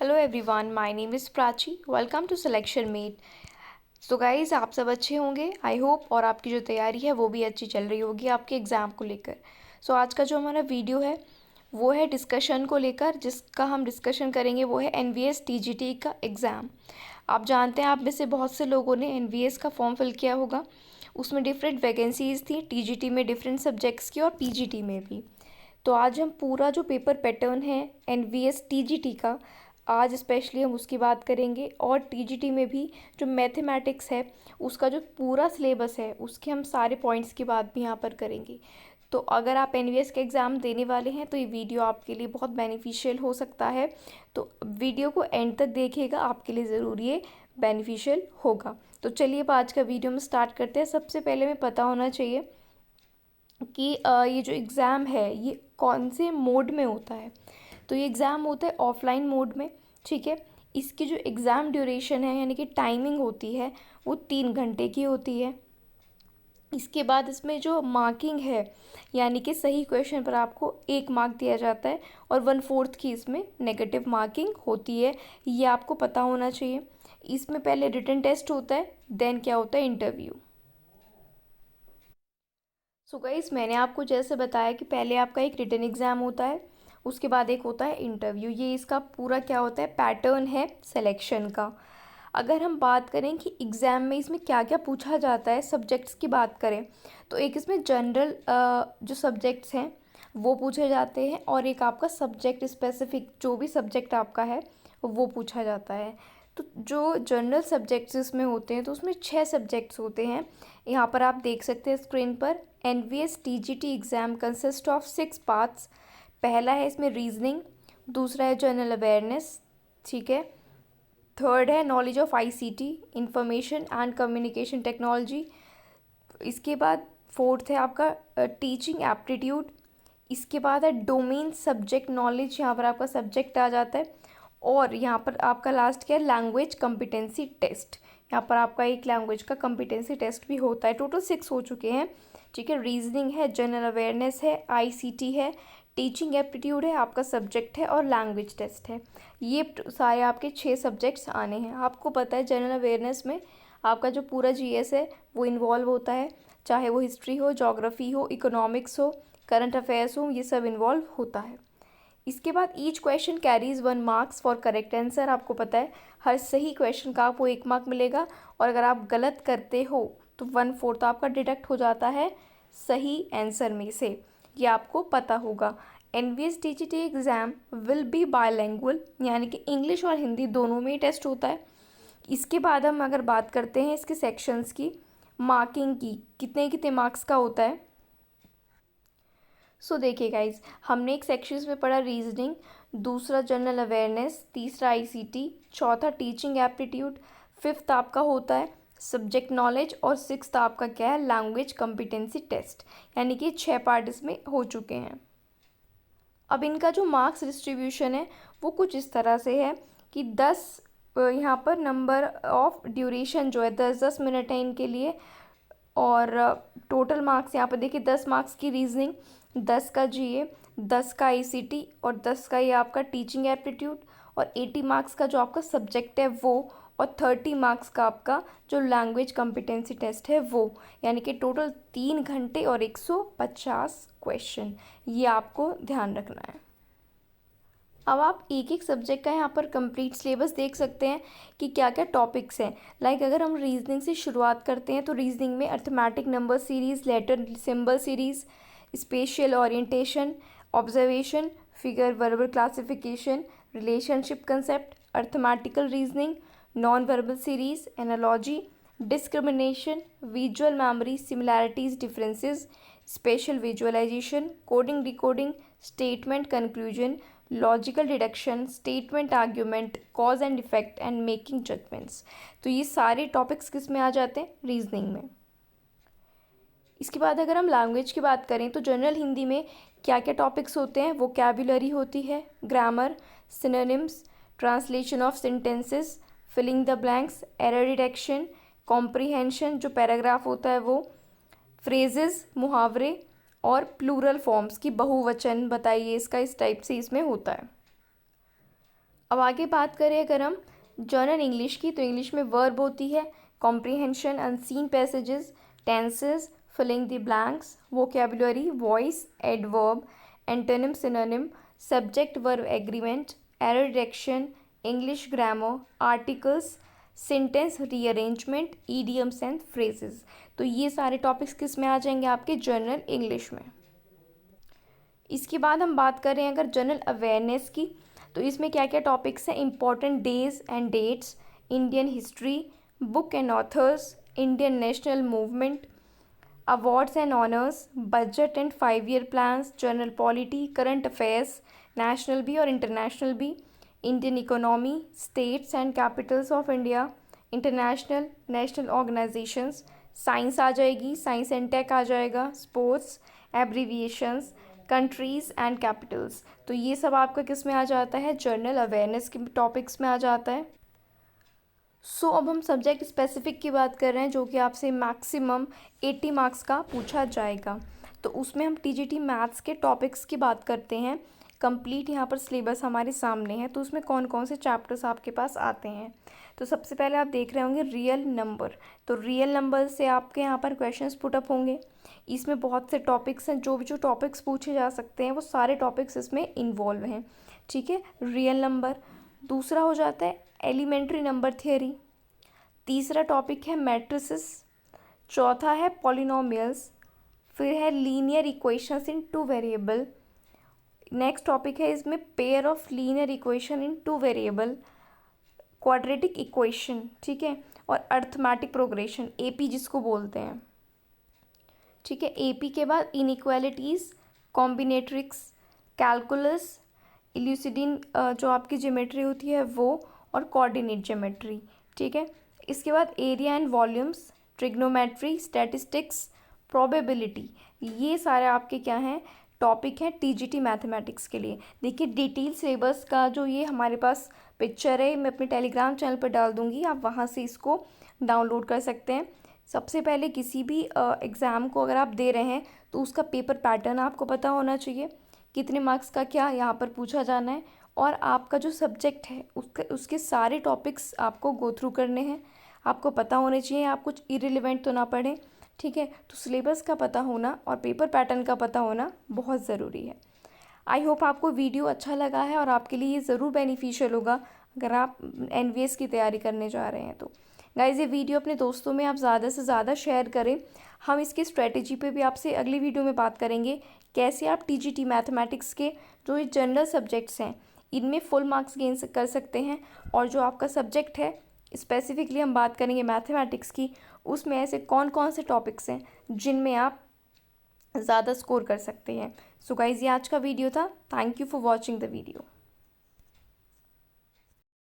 Hello everyone, my name is Prachi. Welcome to selection mate. So guys, आप सब अच्छे होंगे आई होप, और आपकी जो तैयारी है वो भी अच्छी चल रही होगी आपके एग्ज़ाम को लेकर। सो आज का जो हमारा वीडियो है वो है डिस्कशन को लेकर, जिसका हम डिस्कशन करेंगे वो है एनवीएस टीजीटी का एग्ज़ाम। आप जानते हैं, आप में से बहुत से लोगों ने एनवीएस का फॉर्म फिल किया होगा। उसमें डिफरेंट वैकेंसीज़ थी, टीजीटी में डिफरेंट सब्जेक्ट्स की और पीजीटी में भी। तो आज हम पूरा जो पेपर पैटर्न है एनवीएस टीजीटी का, आज स्पेशली हम उसकी बात करेंगे। और टीजीटी में भी जो मैथमेटिक्स है उसका जो पूरा सिलेबस है उसके हम सारे पॉइंट्स की बात भी यहाँ पर करेंगे। तो अगर आप एनवीएस के एग्ज़ाम देने वाले हैं तो ये वीडियो आपके लिए बहुत बेनिफिशियल हो सकता है। तो वीडियो को एंड तक देखिएगा, आपके लिए ज़रूर ये बेनिफिशियल होगा। तो चलिए अब आज का वीडियो में स्टार्ट करते हैं। सबसे पहले हमें पता होना चाहिए कि ये जो एग्ज़ाम है ये कौन से मोड में होता है। तो ये एग्ज़ाम होता है ऑफलाइन मोड में, ठीक है। इसकी जो एग्ज़ाम ड्यूरेशन है यानी कि टाइमिंग होती है वो 3 घंटे की होती है। इसके बाद इसमें जो मार्किंग है यानी कि सही क्वेश्चन पर आपको 1 मार्क दिया जाता है और 1/4 की इसमें नेगेटिव मार्किंग होती है। ये आपको पता होना चाहिए। इसमें पहले रिटन टेस्ट होता है, देन क्या होता है, इंटरव्यू। सो गाइस, मैंने आपको जैसे बताया कि पहले आपका एक रिटन एग्ज़ाम होता है, उसके बाद एक होता है इंटरव्यू। ये इसका पूरा क्या होता है, पैटर्न है सिलेक्शन का। अगर हम बात करें कि एग्ज़ाम में इसमें क्या क्या पूछा जाता है, सब्जेक्ट्स की बात करें तो एक इसमें जनरल जो सब्जेक्ट्स हैं वो पूछे जाते हैं, और एक आपका सब्जेक्ट स्पेसिफिक जो भी सब्जेक्ट आपका है वो पूछा जाता है। तो जो जनरल सब्जेक्ट्स इसमें होते हैं तो उसमें 6 सब्जेक्ट्स होते हैं। यहाँ पर आप देख सकते हैं स्क्रीन पर, NVS TGT exam consist of 6 parts. पहला है इसमें रीजनिंग, दूसरा है जनरल अवेयरनेस, ठीक है। थर्ड है knowledge of ICT, information and communication technology. इसके बाद फोर्थ है आपका टीचिंग एप्टीट्यूड। इसके बाद है डोमेन सब्जेक्ट नॉलेज, यहाँ पर आपका सब्जेक्ट आ जाता है। और यहाँ पर आपका लास्ट क्या है, लैंग्वेज कम्पिटेंसी टेस्ट। यहाँ पर आपका एक लैंग्वेज का कम्पिटेंसी टेस्ट भी होता है। टोटल 6 हो चुके हैं, ठीक है। रीजनिंग है, जनरल अवेयरनेस है, आईसीटी है, टीचिंग एप्टीट्यूड है, आपका सब्जेक्ट है, और लैंग्वेज टेस्ट है। ये सारे आपके 6 सब्जेक्ट्स आने हैं। आपको पता है जनरल अवेयरनेस में आपका जो पूरा जीएस है वो इन्वॉल्व होता है, चाहे वो हिस्ट्री हो, ज्योग्राफी हो, इकोनॉमिक्स हो, करंट अफेयर्स हो, ये सब इन्वॉल्व होता है। इसके बाद each question carries 1 marks for correct answer. आपको पता है हर सही क्वेश्चन का आपको 1 मार्क मिलेगा, और अगर आप गलत करते हो तो 1/4 आपका डिडक्ट हो जाता है सही आंसर में से। ये आपको पता होगा। NVS TGT exam will be bilingual, यानी कि इंग्लिश और हिंदी दोनों में ही टेस्ट होता है। इसके बाद हम अगर बात करते हैं इसके सेक्शंस की, मार्किंग की, कितने कितने मार्क्स का होता है। सो देखिए गाइज, हमने एक सेक्शंस में पढ़ा रीजनिंग, दूसरा जनरल अवेयरनेस, तीसरा आईसीटी, चौथा टीचिंग एप्टीट्यूड, फिफ्थ आपका होता है सब्जेक्ट नॉलेज, और सिक्स्थ आपका क्या है, लैंग्वेज कम्पिटेंसी टेस्ट। यानी कि 6 पार्ट इसमें हो चुके हैं। अब इनका जो मार्क्स डिस्ट्रीब्यूशन है वो कुछ इस तरह से है कि 10 यहाँ पर नंबर ऑफ ड्यूरेशन जो है 10-10 मिनट है इनके लिए। और टोटल मार्क्स यहाँ पर देखिए 10 मार्क्स की रीजनिंग, 10 का जीए, 10 का आईसीटी, और 10 का ये आपका टीचिंग एप्टीट्यूड, और 80 मार्क्स का जो आपका सब्जेक्ट है वो, और 30 मार्क्स का आपका जो लैंग्वेज कम्पिटेंसी टेस्ट है वो। यानी कि टोटल 3 घंटे और 150 क्वेश्चन, ये आपको ध्यान रखना है। अब आप एक एक सब्जेक्ट का यहाँ पर कंप्लीट सिलेबस देख सकते हैं कि क्या क्या टॉपिक्स हैं। लाइक अगर हम रीजनिंग से शुरुआत करते हैं तो रीजनिंग में arithmetic number series, letter symbol series, spatial orientation, observation, figure verbal classification, relationship concept, arithmetical reasoning, non verbal series, analogy, discrimination, visual memory, similarities differences, special visualization, coding decoding, statement conclusion, logical deduction, statement argument, cause and effect, and making judgments. तो ये सारे topics किस में आ जाते हैं, reasoning में। इसके बाद अगर हम लैंग्वेज की बात करें तो जनरल हिंदी में क्या क्या टॉपिक्स होते हैं, वोकैबुलरी होती है, grammar, synonyms, translation of sentences, filling the blanks, error detection, comprehension जो पैराग्राफ होता है वो, फ्रेजेस मुहावरे, और प्लूरल फॉर्म्स की बहुवचन बताइए इसका, इस टाइप से इसमें होता है। अब आगे बात करें अगर हम जर्नल इंग्लिश की, तो इंग्लिश में वर्ब होती है, comprehension, unseen passages, tenses, filling the blanks, vocabulary, voice, adverb, antonym, synonym, subject verb agreement, error detection, English grammar, articles, sentence rearrangement, idioms and phrases. तो ये सारे टॉपिक्स किस में आ जाएंगे आपके जनरल इंग्लिश में। इसके बाद हम बात करें अगर जनरल अवेयरनेस की, तो इसमें क्या क्या टॉपिक्स हैं, important days and dates, Indian history, book and authors, Indian national movement, awards and honours, budget and 5 year plans, general polity, current affairs, national भी और इंटरनेशनल भी, Indian economy, states and capitals of India, international national organisations, science आ जाएगी, science and tech आ जाएगा, sports, abbreviations, countries and capitals. तो ये सब आपका किस में आ जाता है, जर्नल अवेयरनेस के टॉपिक्स में आ जाता है। अब हम सब्जेक्ट स्पेसिफिक की बात कर रहे हैं, जो कि आपसे मैक्सिमम 80 मार्क्स का पूछा जाएगा। तो उसमें हम टीजीटी मैथ्स के टॉपिक्स की बात करते हैं। कंप्लीट यहाँ पर सिलेबस हमारे सामने है, तो उसमें कौन कौन से चैप्टर्स आपके पास आते हैं। तो सबसे पहले आप देख रहे होंगे रियल नंबर। तो रियल नंबर से आपके यहाँ पर क्वेश्चंस पुटअप होंगे। इसमें बहुत से टॉपिक्स हैं, जो टॉपिक्स पूछे जा सकते हैं वो सारे टॉपिक्स इसमें इन्वॉल्व हैं। ठीक है, रियल नंबर। दूसरा हो जाता है एलिमेंट्री नंबर थियरी। तीसरा टॉपिक है मैट्रिसेस। चौथा है पॉलिनोमियल्स। फिर है लीनियर इक्वेशंस इन 2 वेरिएबल। नेक्स्ट टॉपिक है इसमें pair of linear equation in 2 variable, quadratic equation, ठीक है, और अर्थमेटिक प्रोग्रेशन, एपी जिसको बोलते हैं। ठीक है, एपी के बाद इनइक्वालिटीज़, कॉम्बिनेट्रिक्स, कैलकुलस, इल्यूसिडिन जो आपकी ज्योमेट्री होती है वो, और कोऑर्डिनेट ज्योमेट्री। ठीक है, इसके बाद area and volumes, trigonometry, statistics, probability. ये सारे आपके क्या हैं, टॉपिक हैं टीजीटी मैथमेटिक्स के लिए। देखिए डिटेल सिलेबस का जो ये हमारे पास पिक्चर है, मैं अपने टेलीग्राम चैनल पर डाल दूँगी, आप वहाँ से इसको डाउनलोड कर सकते हैं। सबसे पहले किसी भी एग्ज़ाम को अगर आप दे रहे हैं तो उसका पेपर पैटर्न आपको पता होना चाहिए, कितने मार्क्स का क्या यहाँ पर पूछा जाना है, और आपका जो सब्जेक्ट है उसके सारे टॉपिक्स आपको गो थ्रू करने हैं। आपको पता होने चाहिए, आप कुछ इरिलेवेंट तो ना पढ़ें। ठीक है, तो सिलेबस का पता होना और पेपर पैटर्न का पता होना बहुत ज़रूरी है। आई होप आपको वीडियो अच्छा लगा है और आपके लिए ये ज़रूर बेनिफिशियल होगा अगर आप एनवीएस की तैयारी करने जा रहे हैं। तो गाइज़ ये वीडियो अपने दोस्तों में आप ज़्यादा से ज़्यादा शेयर करें। हम इसकी स्ट्रेटेजी पे भी आपसे अगली वीडियो में बात करेंगे, कैसे आप टीजीटी मैथमेटिक्स के जो ये जनरल सब्जेक्ट्स हैं इनमें फुल मार्क्स गेन कर सकते हैं, और जो आपका सब्जेक्ट है स्पेसिफिकली हम बात करेंगे मैथमेटिक्स की, उसमें ऐसे कौन कौन से टॉपिक्स हैं जिनमें आप ज़्यादा स्कोर कर सकते हैं। सो गाइज़ ये आज का वीडियो था। Thank you for watching the video.